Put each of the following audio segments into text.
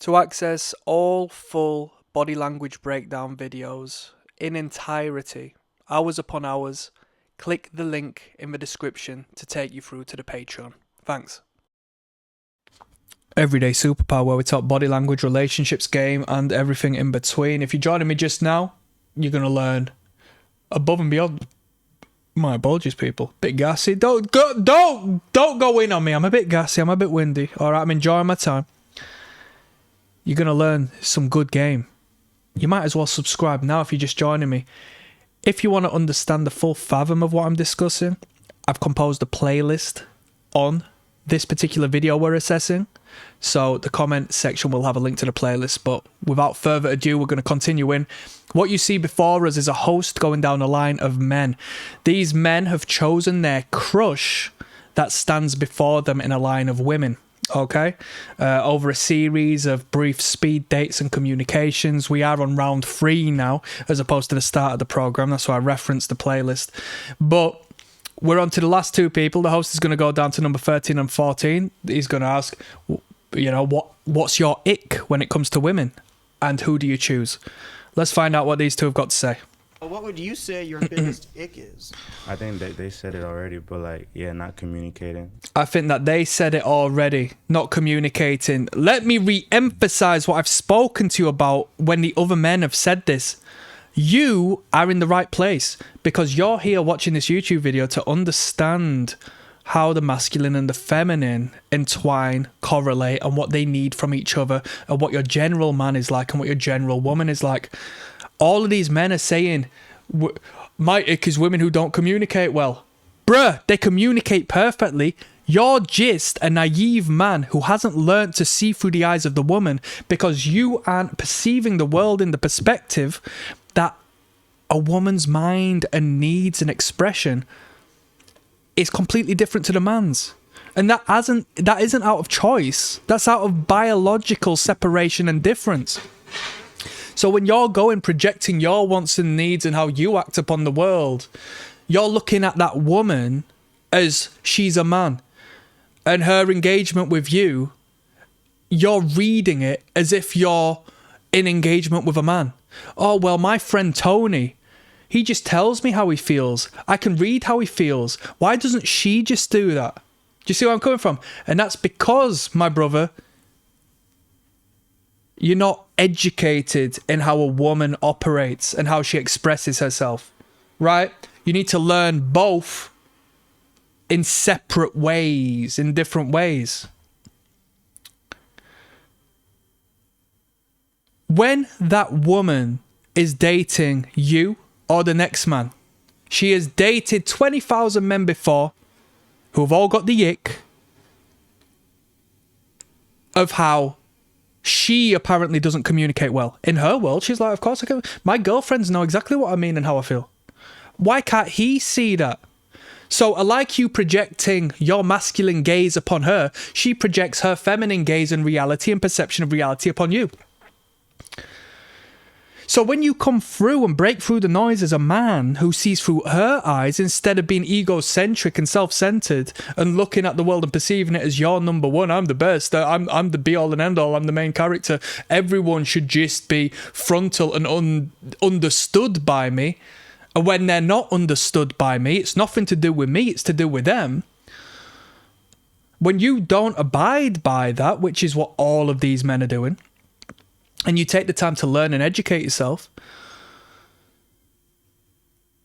To access all full body language breakdown videos in entirety, hours upon hours, click the link in the description to take you through to the Patreon. Thanks. Everyday Superpower, where we talk body language, relationships, game, and everything in between. If you're joining me just now, you're going to learn above and beyond. My apologies, people. Bit gassy. Don't go in on me. I'm a bit gassy. I'm a bit windy. All right, I'm enjoying my time. You're going to learn some good game. You might as well subscribe now if you're just joining me. If you want to understand the full fathom of what I'm discussing, I've composed a playlist on this particular video we're assessing. So the comment section will have a link to the playlist. But without further ado, we're going to continue in. What you see before us is a host going down a line of men. These men have chosen their crush that stands before them in a line of women. Okay, over a series of brief speed dates and communications. We are on round 3 now, as opposed to the start of the program. That's why I referenced the playlist. But we're on to the last 2 people. The host is going to go down to number 13 and 14. He's going to ask, you know, what's your ick when it comes to women? And who do you choose? Let's find out what these 2 have got to say. What would you say your biggest ick is? I think that they said it already, but like, yeah, not communicating. I think that they said it already, not communicating. Let me re-emphasize what I've spoken to you about when the other men have said this. You are in the right place because you're here watching this YouTube video to understand how the masculine and the feminine entwine, correlate, and what they need from each other, and what your general man is like and what your general woman is like. All of these men are saying, my ick is women who don't communicate well. Bruh, they communicate perfectly. You're just a naive man who hasn't learnt to see through the eyes of the woman because you aren't perceiving the world in the perspective that a woman's mind and needs and expression is completely different to the man's. And that isn't out of choice. That's out of biological separation and difference. So when you're projecting your wants and needs and how you act upon the world, you're looking at that woman as she's a man. And her engagement with you, you're reading it as if you're in engagement with a man. Oh, well, my friend Tony, he just tells me how he feels. I can read how he feels. Why doesn't she just do that? Do you see where I'm coming from? And that's because, my brother, you're not educated in how a woman operates and how she expresses herself, right? You need to learn both in separate ways, in different ways. When that woman is dating you or the next man, she has dated 20,000 men before who have all got the ick of how she apparently doesn't communicate well. In her world, she's like, of course I can. My girlfriends know exactly what I mean and how I feel. Why can't he see that? So, like you projecting your masculine gaze upon her, she projects her feminine gaze and reality and perception of reality upon you. So when you come through and break through the noise as a man who sees through her eyes instead of being egocentric and self-centered and looking at the world and perceiving it as you're number one, I'm the best, I'm the be-all and end-all, I'm the main character, everyone should just be frontal and understood by me. And when they're not understood by me, it's nothing to do with me, it's to do with them. When you don't abide by that, which is what all of these men are doing, and you take the time to learn and educate yourself,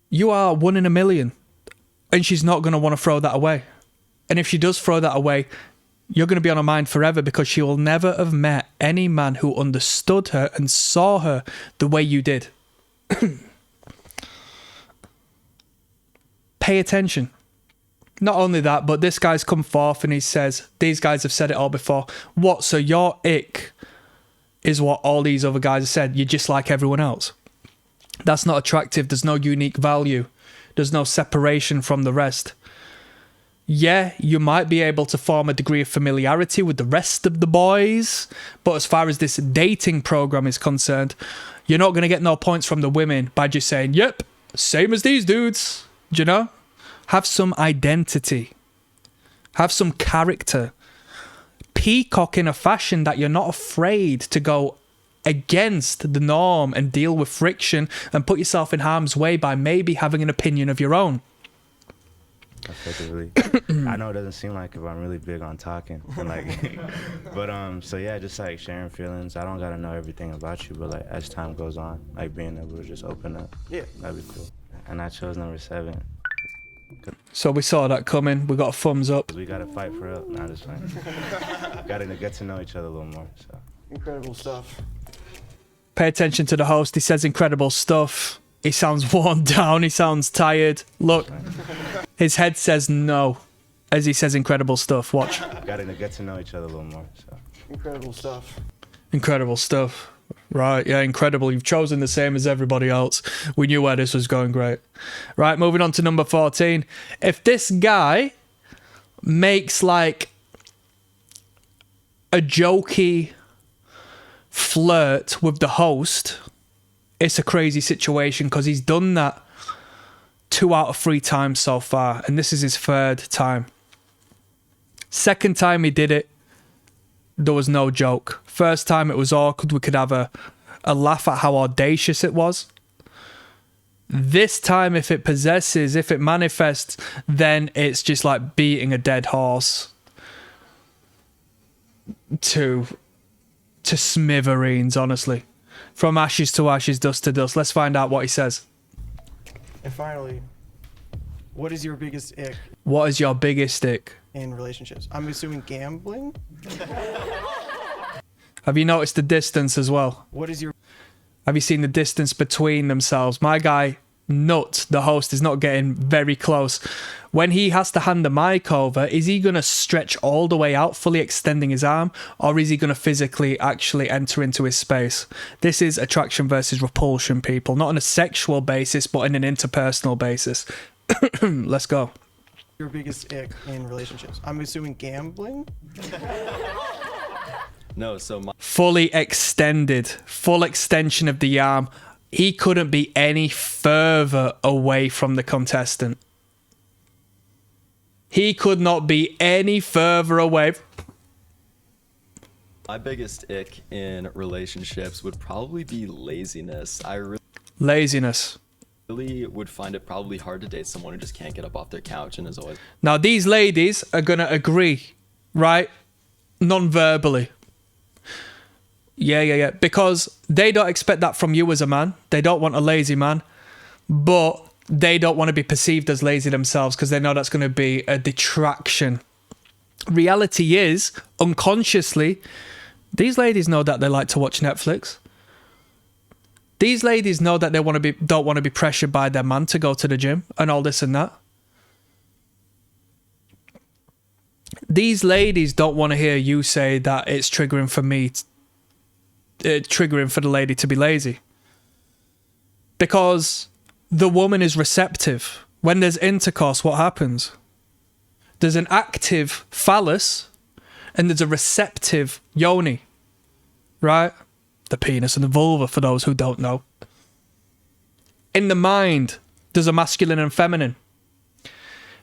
you are 1 in a million. And she's not going to want to throw that away. And if she does throw that away, you're going to be on her mind forever because she will never have met any man who understood her and saw her the way you did. Pay attention. Not only that, but this guy's come forth and he says, these guys have said it all before. What? So your ick is what all these other guys have said. You're just like everyone else. That's not attractive. There's no unique value. There's no separation from the rest. Yeah, you might be able to form a degree of familiarity with the rest of the boys, but as far as this dating program is concerned, you're not going to get no points from the women by just saying, yep, same as these dudes. Do you know? Have some identity. Have some character. peacock in a fashion that you're not afraid to go against the norm and deal with friction and put yourself in harm's way by maybe having an opinion of your own. Effectively. I know it doesn't seem like if I'm really big on talking and like but so yeah, just like sharing feelings. I don't gotta know everything about you, but like as time goes on, like being able to just open up, Yeah. that'd be cool. And I chose number 7. So we saw that coming. We got a thumbs up. 'Cause we gotta fight for real. Nah, just fine. Gotta get to know each other a little more. So Incredible stuff. Pay attention to the host. He says incredible stuff. He sounds worn down. He sounds tired. Look, his head says no as he says incredible stuff. Watch. gotta get to know each other a little more. So Incredible stuff. Incredible stuff. Right, yeah, incredible. You've chosen the same as everybody else. We knew where this was going. Great. Right, moving on to number 14. If this guy makes like a jokey flirt with the host, it's a crazy situation because he's done that 2 out of 3 times so far, and this is his 3rd time. Second time he did it, there was no joke. First time it was awkward. We could have a laugh at how audacious it was. This time, if it possesses, if it manifests, then it's just like beating a dead horse to smithereens, honestly. From ashes to ashes, dust to dust. Let's find out what he says. And finally, what is your biggest ick What is your biggest ick? in relationships? I'm assuming gambling. Have you noticed the distance as well? What is your Have you seen the distance between themselves? My guy, Nut, the host, is not getting very close. When he has to hand the mic over, is he going to stretch all the way out, fully extending his arm, or is he going to physically actually enter into his space? This is attraction versus repulsion, people. Not on a sexual basis, but in an interpersonal basis. Let's go. your biggest ick in relationships? I'm assuming gambling. No, so my Fully extended, full extension of the arm. He couldn't be any further away from the contestant. He could not be any further away. my biggest ick in relationships would probably be laziness. I Laziness. really would find it probably hard to date someone who just can't get up off their couch and is always Now, these ladies are going to agree, right? Non-verbally. Yeah. Because they don't expect that from you as a man. They don't want a lazy man. But they don't want to be perceived as lazy themselves because they know that's going to be a detraction. Reality is, unconsciously, these ladies know that they like to watch Netflix. These ladies know that they don't want to be pressured by their man to go to the gym and all this and that. These ladies don't want to hear you say that it's triggering for me, triggering for the lady to be lazy. Because the woman is receptive. When there's intercourse, what happens? There's an active phallus and there's a receptive yoni, right? The penis and the vulva, for those who don't know. In the mind, there's a masculine and feminine.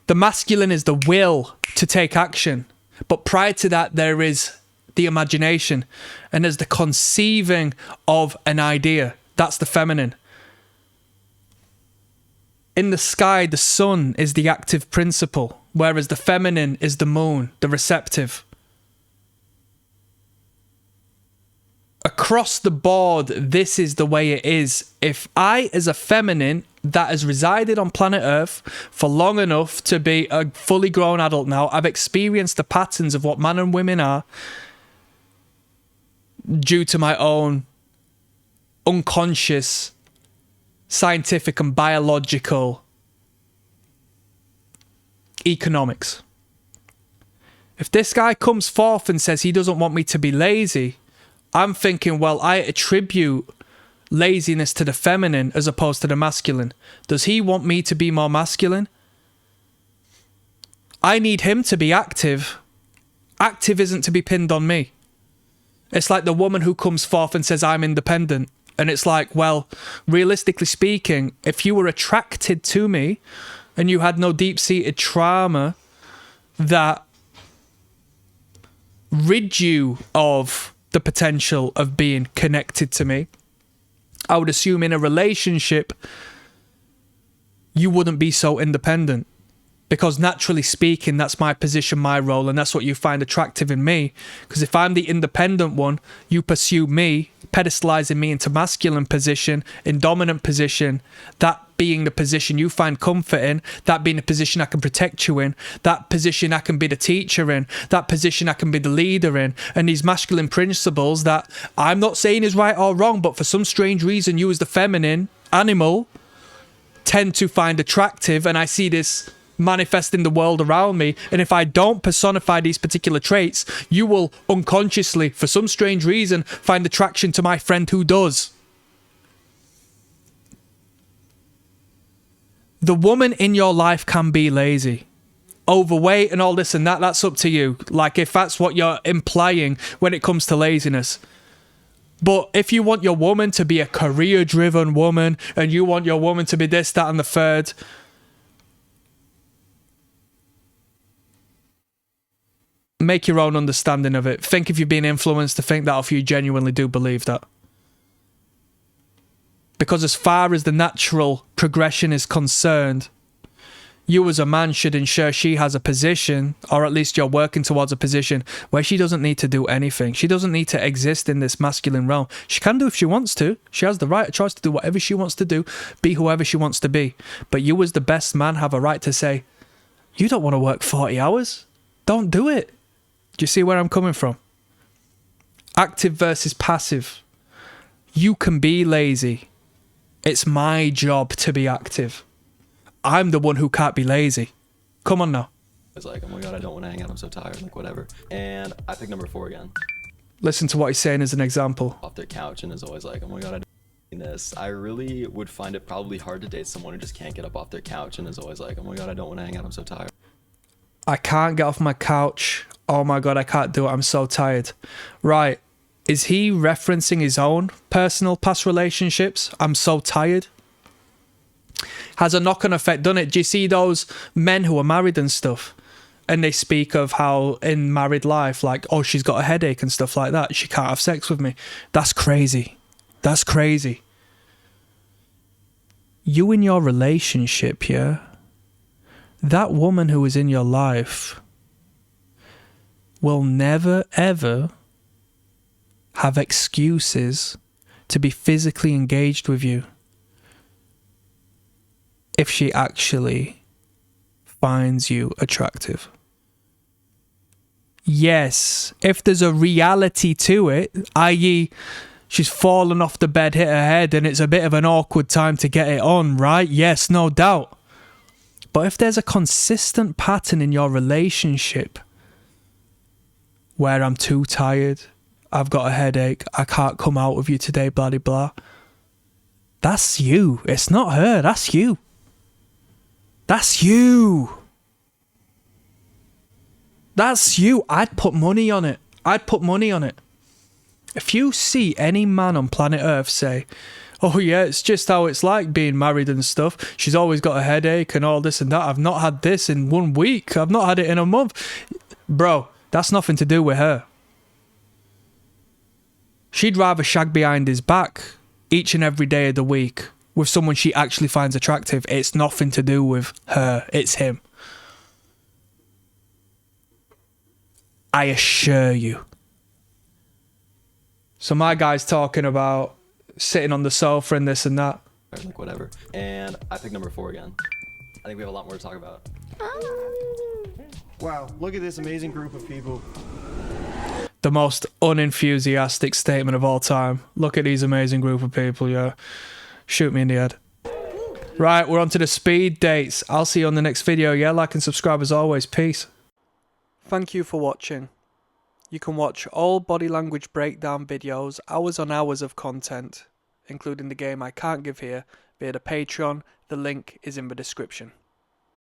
The masculine is the will to take action. But prior to that, there is the imagination. And there's the conceiving of an idea. That's the feminine. In the sky, the sun is the active principle, whereas the feminine is the moon, the receptive. Across the board, this is the way it is. If I, as a feminine that has resided on planet Earth for long enough to be a fully grown adult now, I've experienced the patterns of what men and women are due to my own unconscious scientific and biological economics. If this guy comes forth and says he doesn't want me to be lazy, I'm thinking, well, I attribute laziness to the feminine as opposed to the masculine. Does he want me to be more masculine? I need him to be active. Active isn't to be pinned on me. It's like the woman who comes forth and says, I'm independent. And it's like, well, realistically speaking, if you were attracted to me and you had no deep-seated trauma that rid you of the potential of being connected to me. I would assume in a relationship, you wouldn't be so independent. Because naturally speaking, that's my position, my role, and that's what you find attractive in me. Because if I'm the independent one, you pursue me, pedestalizing me into masculine position, in dominant position, that being the position you find comfort in, that being the position I can protect you in, that position I can be the teacher in, that position I can be the leader in, and these masculine principles that I'm not saying is right or wrong, but for some strange reason, you as the feminine animal tend to find attractive, and I see this manifest in the world around me, and if I don't personify these particular traits, you will unconsciously, for some strange reason, find attraction to my friend who does. The woman in your life can be lazy, overweight and all this and that, that's up to you. Like, if that's what you're implying when it comes to laziness. But if you want your woman to be a career-driven woman, and you want your woman to be this, that, and the third, make your own understanding of it. Think if you're being influenced to think that, or if you genuinely do believe that. Because as far as the natural progression is concerned, you as a man should ensure she has a position, or at least you're working towards a position, where she doesn't need to do anything. She doesn't need to exist in this masculine realm. She can do if she wants to. She has the right of choice to do whatever she wants to do, be whoever she wants to be. But you as the best man have a right to say, you don't want to work 40 hours. Don't do it. Do you see where I'm coming from? Active versus passive. You can be lazy. It's my job to be active. I'm the one who can't be lazy. Come on now. It's like, oh my God, I don't want to hang out. I'm so tired. Like, whatever. And I pick number 4 again. Listen to what he's saying as an example. Off their couch and is always like, oh my God, I don't this. I really would find it probably hard to date someone who just can't get up off their couch and is always like, oh my God, I don't want to hang out. I'm so tired. I can't get off my couch. Oh my God, I can't do it. I'm so tired. Right. Is he referencing his own personal past relationships? I'm so tired. Has a knock-on effect done it? Do you see those men who are married and stuff? And they speak of how in married life, like, oh, she's got a headache and stuff like that. She can't have sex with me. That's crazy. That's crazy. You in your relationship, yeah? That woman who is in your life will never, ever have excuses to be physically engaged with you if she actually finds you attractive. Yes, if there's a reality to it, i.e., she's fallen off the bed, hit her head, and it's a bit of an awkward time to get it on, right? Yes, no doubt. But if there's a consistent pattern in your relationship where I'm too tired, I've got a headache, I can't come out with you today, blah, blah, blah. That's you. It's not her. That's you. That's you. That's you. I'd put money on it. I'd put money on it. If you see any man on planet Earth say, oh yeah, it's just how it's like being married and stuff. She's always got a headache and all this and that. I've not had this in 1 week. I've not had it in a month. Bro, that's nothing to do with her. She'd rather shag behind his back each and every day of the week with someone she actually finds attractive. It's nothing to do with her. It's him. I assure you. So my guy's talking about sitting on the sofa and this and that. Like, whatever. And I pick number 4 again. I think we have a lot more to talk about. Wow, look at this amazing group of people. The most unenthusiastic statement of all time. Look at these amazing group of people, yeah. Shoot me in the head. Right, we're on to the speed dates. I'll see you on the next video, yeah? Like and subscribe as always. Peace. Thank you for watching. You can watch all body language breakdown videos, hours on hours of content, including the game I can't give here, via the Patreon. The link is in the description.